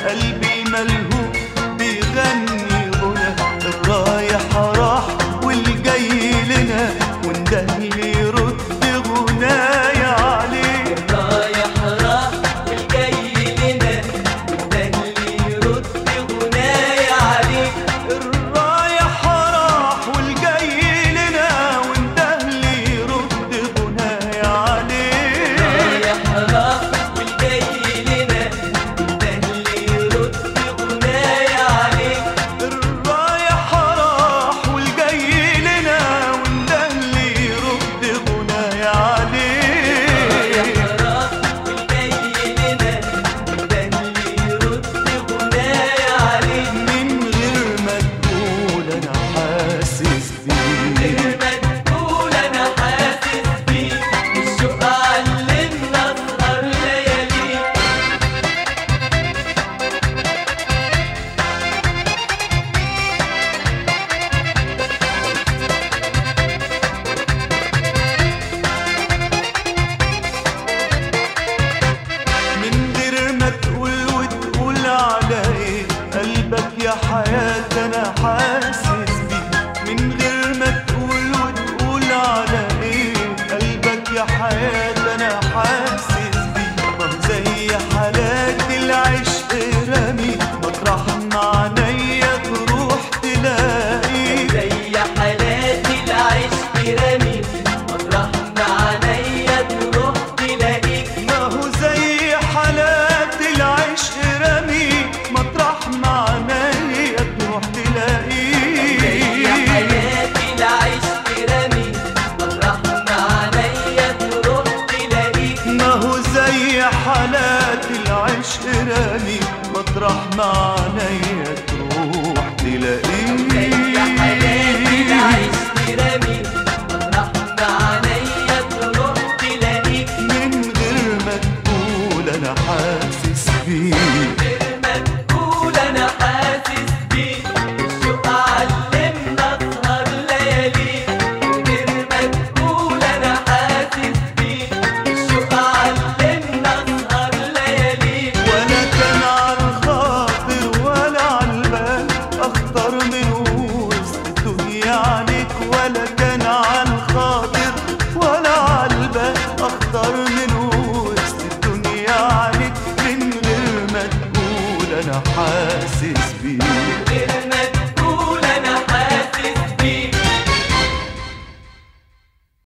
قلبي ملهوف بيغني غنى، الرايح راح والجاي لنا وانده اللي يرد غنايا عليه. الرايح راح والجاي لنا وانده اللي يرد غنايا عليه. الرايح راح والجاي لنا وانده اللي يرد غنايا عليه. الرايح راح والجاي لنا وانده اللي يرد غنايا عليه. الرايح راح والجاي لنا وانده اللي يرد غنايا عليه. الرايح راح والجاي لنا وانده اللي يرد غنايا عليه. من غير ما تقول انا حاسس بيه، غير ما تقول انا حاسس بيه، الشوق علمنا اسهر لياليه. من غير ما تقول وتقول على ايه قلبك يا حياة انا حاسس بيه. من غير ما تقول وتقول على ايه قلبك يا حياة انا حاسس بيه. ما هو زي حالات العشق رامي مطرح ما عينيا تروح تلاقيه. زي حالات العشق رامي مطرح ما عينيا تروح تلاقيك. ما هو زي حالات العشق رامي مطرح ما عينيا تروح تلاقيه. زي حالات العشق رامي مطرح ما عينيا تروح تلاقيك. ما هو زي حالات العشق رامي مطرح ما عينيا تروح تلاقيه. زي حالات العشق رامي مطرح ما عينيا تروح تلاقيك. من غير ما تقول انا حاسس بيه، غير ما تقول انا حاسس بيه، الشوق علمنا اسهر لياليه. غير ما تقول انا حاسس بيه، الشوق علمنا اسهر لياليه. ولا كان على الخاطر ولا على البال اخطر من وسط الدنيا عليك. ولا كان على الخاطر ولا على البال اخطر من وسط الدنيا عليك. من غير ما تقول انا حاسس بيه، غير ما